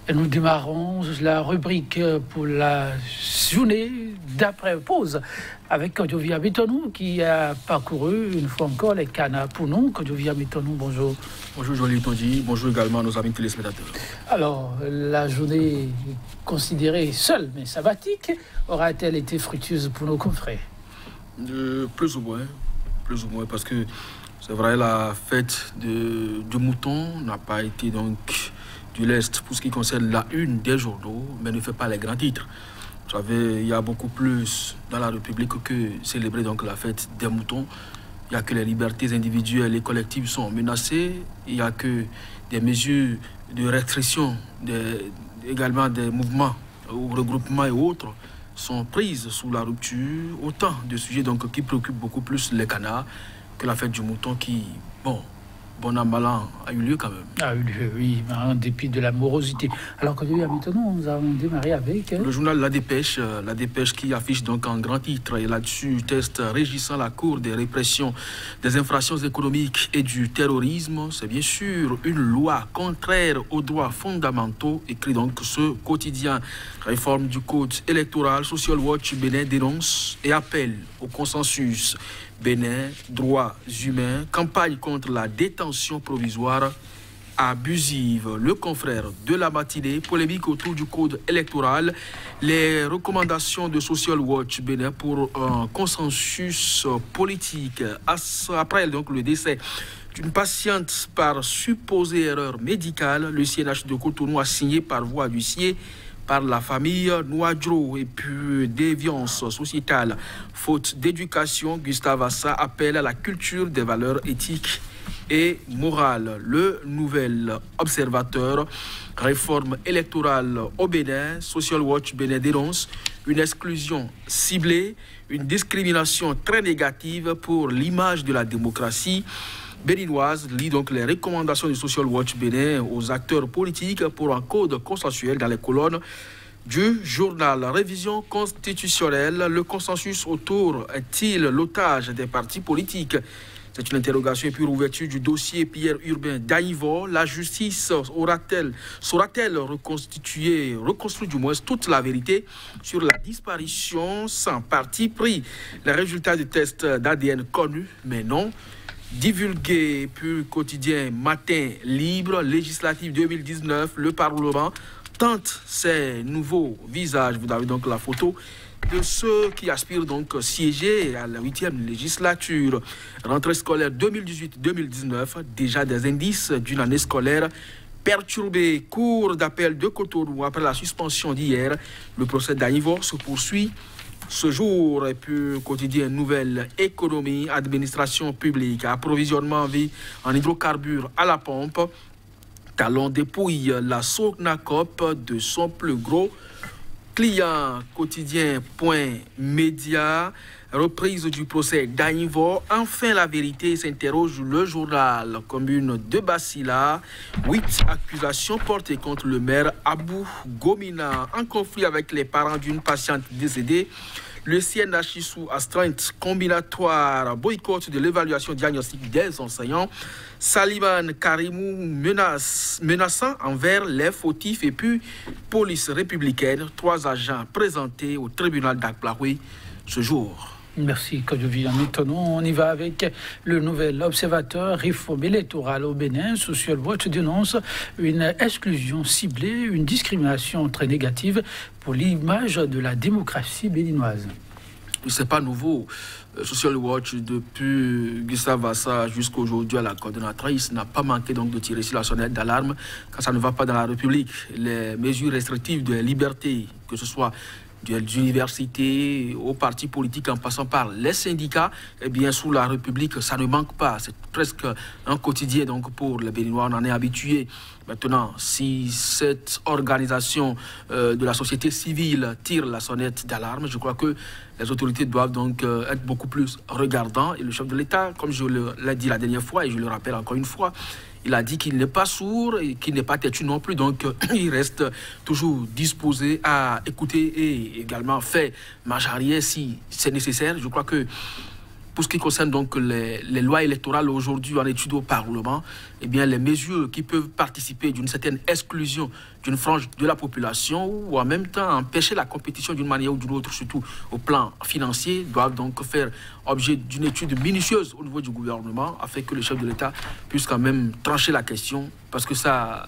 Et nous démarrons la rubrique pour la journée d'après-pause avec Kodjovi Bitonou qui a parcouru une fois encore les canards pour nous. Kodjovi Bitonou, bonjour. Bonjour Jolie Tondi, bonjour également à nos amis téléspectateurs. Alors, la journée considérée seule mais sabbatique aura-t-elle été fructueuse pour nos confrères? Plus ou moins, parce que c'est vrai, la fête du mouton n'a pas été donc du lest pour ce qui concerne la une des journaux, mais ne fait pas les grands titres. Vous savez, il y a beaucoup plus dans la République que célébrer donc la fête des moutons. Il n'y a que les libertés individuelles et collectives sont menacées. Il n'y a que des mesures de restriction, également des mouvements ou regroupements et autres sont prises sous la rupture. Autant de sujets donc, qui préoccupent beaucoup plus les canards que la fête du mouton qui, bon an, mal an, a eu lieu quand même. A eu lieu, oui, en dépit de la morosité. Alors que maintenant, nous avons démarré avec... Le journal La Dépêche qui affiche donc en grand titre, et là-dessus, texte régissant la Cour des répressions des infractions économiques et du terrorisme. C'est bien sûr une loi contraire aux droits fondamentaux, écrit donc ce quotidien. Réforme du code électoral, Social Watch Bénin dénonce et appelle au consensus. Bénin, droits humains, campagne contre la détention provisoire abusive. Le confrère de la matinée, polémique autour du code électoral, les recommandations de Social Watch Bénin pour un consensus politique. Après donc, le décès d'une patiente par supposée erreur médicale, le CNH de Cotonou a signé par voie d'huissier par la famille Nouadro et puis déviance sociétale. Faute d'éducation, Gustave Assa appelle à la culture des valeurs éthiques et morales. Le nouvel observateur, réforme électorale au Bénin, Social Watch Bénin dénonce une exclusion ciblée, une discrimination très négative pour l'image de la démocratie béninoise. Lit donc les recommandations du Social Watch Bénin aux acteurs politiques pour un code consensuel dans les colonnes du journal. Révision constitutionnelle, le consensus autour est-il l'otage des partis politiques? C'est une interrogation. Et puis l'ouverture du dossier Pierre Urbain d'Aïvo. La justice saura-t-elle reconstruire du moins toute la vérité sur la disparition sans parti pris? Les résultats du test d'ADN connus, mais non divulgué. Puis quotidien Matin Libre, législative 2019, le Parlement tente ses nouveaux visages. Vous avez donc la photo de ceux qui aspirent donc siéger à la 8e législature. Rentrée scolaire 2018-2019, déjà des indices d'une année scolaire perturbée. Cour d'appel de Cotonou après la suspension d'hier. Le procès d'Aïvo se poursuit ce jour. Et puis quotidien Nouvelle Économie, administration publique, approvisionnement vie en hydrocarbures à la pompe. Talon dépouille la Sonacop de son plus gros client. Quotidien Point Média, reprise du procès d'Aïvo. Enfin la vérité, s'interroge le journal. Commune de Bassila, 8 accusations portées contre le maire Abou Gomina en conflit avec les parents d'une patiente décédée. Le CNH sous astreinte combinatoire, boycott de l'évaluation diagnostique des enseignants. Saliman Karimou menaçant envers les fautifs. Et puis police républicaine, 3 agents présentés au tribunal d'Akplaoui ce jour. Merci, Kodjovi. On y va avec le nouvel observateur. Réforme électorale au Bénin. Social Watch dénonce une exclusion ciblée, une discrimination très négative pour l'image de la démocratie béninoise. Ce n'est pas nouveau. Social Watch, depuis Gustave Assa jusqu'à aujourd'hui à la coordonnatrice, n'a pas manqué donc de tirer sur la sonnette d'alarme quand ça ne va pas dans la République. Les mesures restrictives de liberté, que ce soit des universités, aux partis politiques, en passant par les syndicats, eh bien, sous la République, ça ne manque pas. C'est presque un quotidien donc, pour les Béninois, on en est habitué. Maintenant, si cette organisation de la société civile tire la sonnette d'alarme, je crois que les autorités doivent donc être beaucoup plus regardants. Et le chef de l'État, comme je l'ai dit la dernière fois, et je le rappelle encore une fois, il a dit qu'il n'est pas sourd et qu'il n'est pas têtu non plus. Donc, il reste toujours disposé à écouter et également faire marche arrière si c'est nécessaire. Je crois que pour ce qui concerne donc les lois électorales aujourd'hui en étude au Parlement, eh bien, les mesures qui peuvent participer d'une certaine exclusion d'une frange de la population ou en même temps empêcher la compétition d'une manière ou d'une autre, surtout au plan financier, doivent donc faire objet d'une étude minutieuse au niveau du gouvernement afin que le chef de l'État puisse quand même trancher la question, parce que ça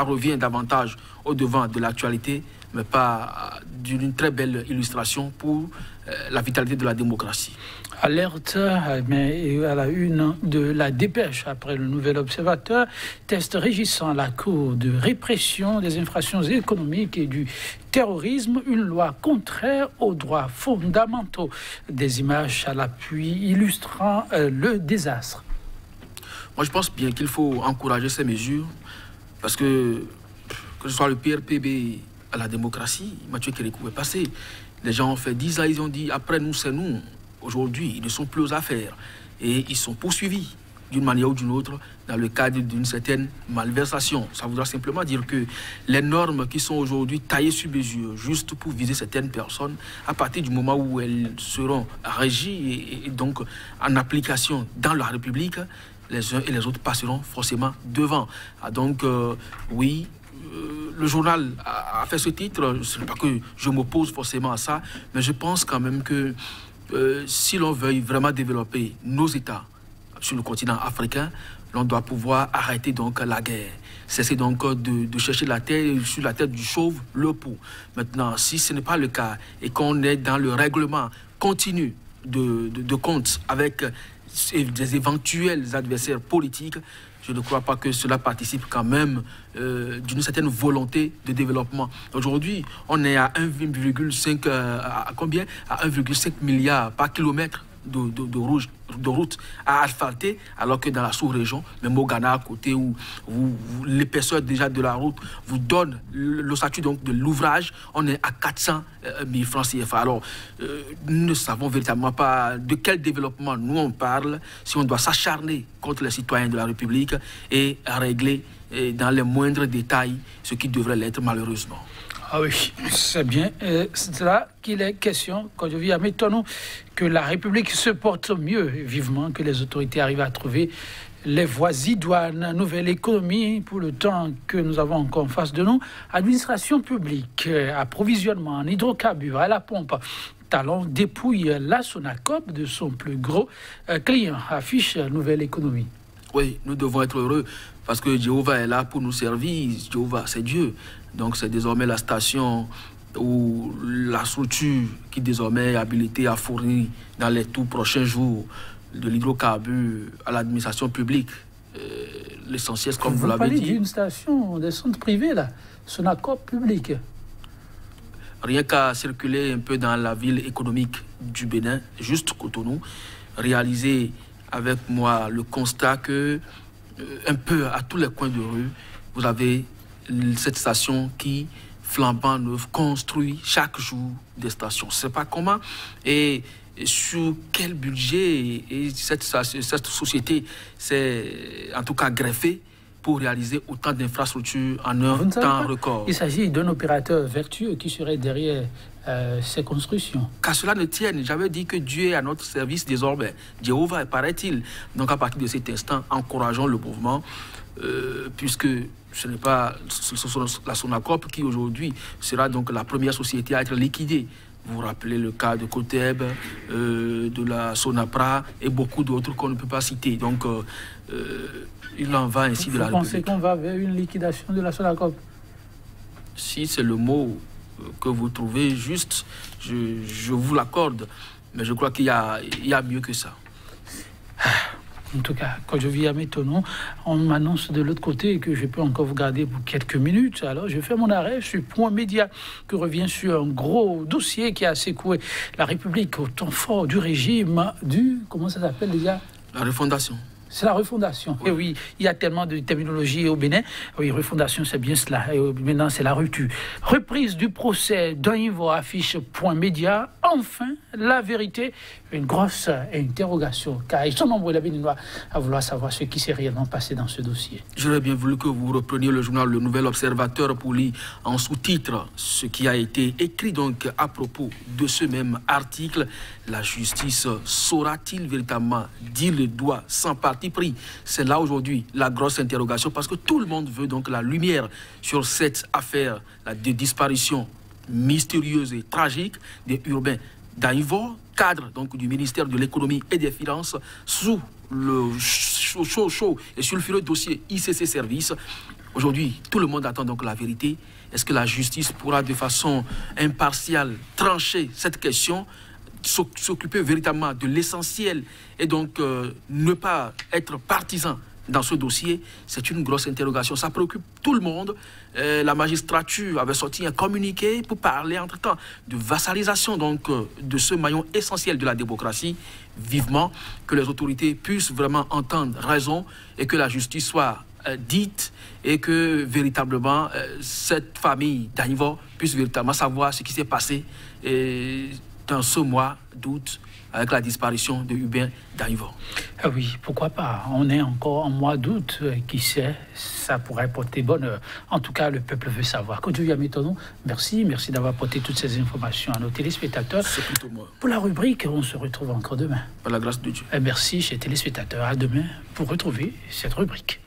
revient davantage au devant de l'actualité, mais pas d'une très belle illustration pour la vitalité de la démocratie. Alerte, mais à la une de la dépêche après le Nouvel Observateur, test régissant la Cour de répression des infractions économiques et du terrorisme, une loi contraire aux droits fondamentaux. Des images à l'appui illustrant le désastre. Moi, je pense bien qu'il faut encourager ces mesures parce que ce soit le PRPB à la démocratie, Mathieu Kérékou est passé. Les gens ont fait 10 ans, ils ont dit après nous, c'est nous. Aujourd'hui, ils ne sont plus aux affaires et ils sont poursuivis d'une manière ou d'une autre dans le cadre d'une certaine malversation. Ça voudra simplement dire que les normes qui sont aujourd'hui taillées sur mesure, juste pour viser certaines personnes, à partir du moment où elles seront régies et donc en application dans la République, les uns et les autres passeront forcément devant. Donc, oui, le journal a fait ce titre. Ce n'est pas que je m'oppose forcément à ça, mais je pense quand même que si l'on veut vraiment développer nos États sur le continent africain, l'on doit pouvoir arrêter donc la guerre. Cesser donc de chercher la tête sur la tête du chauve le pou. Maintenant, si ce n'est pas le cas et qu'on est dans le règlement continu de compte avec des éventuels adversaires politiques, je ne crois pas que cela participe quand même d'une certaine volonté de développement. Aujourd'hui, on est à 1,5 à combien? À 1,5 milliard par kilomètre de route à asphalter, alors que dans la sous-région, même au Ghana à côté, où l'épaisseur déjà de la route vous donne le statut donc de l'ouvrage, on est à 400 000 francs CFA. Alors, nous ne savons véritablement pas de quel développement nous on parle, si on doit s'acharner contre les citoyens de la République et régler dans les moindres détails ce qui devrait l'être malheureusement. Ah oui, c'est bien. C'est là qu'il est question, quand je vis à Métonou, que la République se porte mieux, vivement que les autorités arrivent à trouver les voies idoines, nouvelle économie pour le temps que nous avons encore en face de nous, administration publique, approvisionnement en hydrocarbures à la pompe. Talon dépouille la Sonacop de son plus gros client, affiche nouvelle économie. Oui, nous devons être heureux parce que Jéhovah est là pour nous servir. Jéhovah, c'est Dieu. Donc c'est désormais la station ou la structure qui désormais est habilitée à fournir dans les tout prochains jours de l'hydrocarbure à l'administration publique. L'essentiel, comme vous l'avez dit. Vous parlez d'une station, des centres privés là, Sonacop public. Rien qu'à circuler un peu dans la ville économique du Bénin, juste Cotonou, réaliser avec moi le constat que un peu à tous les coins de rue, vous avez cette station qui, flambant neuve, construit chaque jour des stations. Je ne sais pas comment et sur quel budget et cette société s'est en tout cas greffée pour réaliser autant d'infrastructures en un temps record. Il s'agit d'un opérateur vertueux qui serait derrière ces constructions. Qu'à cela ne tienne, j'avais dit que Dieu est à notre service désormais. Jéhovah, paraît-il. Donc à partir de cet instant, encourageons le mouvement, puisque ce n'est pas la Sonacop qui aujourd'hui sera donc la première société à être liquidée. Vous vous rappelez le cas de Coteb, de la Sonapra et beaucoup d'autres qu'on ne peut pas citer. Donc il en va ainsi de la République. Vous pensez qu'on va vers une liquidation de la Sonacop? Si c'est le mot que vous trouvez juste, je vous l'accorde. Mais je crois qu'il y a mieux que ça. En tout cas, quand je vis à Métonon, on m'annonce de l'autre côté que je peux encore vous garder pour quelques minutes. Alors, je fais mon arrêt sur Point Média, qui revient sur un gros dossier qui a secoué la République au temps fort du régime comment ça s'appelle déjà? La refondation. C'est la refondation. Oui. Et oui, il y a tellement de terminologie au Bénin. Oui, refondation, c'est bien cela. Et maintenant, c'est la rupture. Reprise du procès d'un Ivo affiche Point Média. enfin la vérité? Une grosse interrogation, car ils sont nombreux les Béninois à vouloir savoir ce qui s'est réellement passé dans ce dossier. J'aurais bien voulu que vous repreniez le journal Le Nouvel Observateur pour lire en sous-titre ce qui a été écrit donc à propos de ce même article. La justice saura-t-il véritablement dire le doigt sans parti pris? C'est là aujourd'hui la grosse interrogation, parce que tout le monde veut donc la lumière sur cette affaire de disparition mystérieuse et tragique des urbains d'Agnivor, cadre donc du ministère de l'économie et des finances, sous le chaud et sulfureux dossier ICC Service. Aujourd'hui, tout le monde attend donc la vérité. Est-ce que la justice pourra de façon impartiale trancher cette question, s'occuper véritablement de l'essentiel et donc ne pas être partisan dans ce dossier? C'est une grosse interrogation. Ça préoccupe tout le monde. La magistrature avait sorti un communiqué pour parler entre-temps de vassalisation donc, de ce maillon essentiel de la démocratie. Vivement que les autorités puissent vraiment entendre raison et que la justice soit dite et que véritablement cette famille d'Agnivor puisse véritablement savoir ce qui s'est passé dans ce mois d'août avec la disparition de Urbain d'Agnivor. Ah oui, pourquoi pas? On est encore en mois d'août, qui sait, ça pourrait porter bonheur. En tout cas, le peuple veut savoir. Kodjouya Metonou, merci d'avoir porté toutes ces informations à nos téléspectateurs. C'est plutôt moi. Pour la rubrique, on se retrouve encore demain. Par la grâce de Dieu. Et merci, chers téléspectateurs. À demain pour retrouver cette rubrique.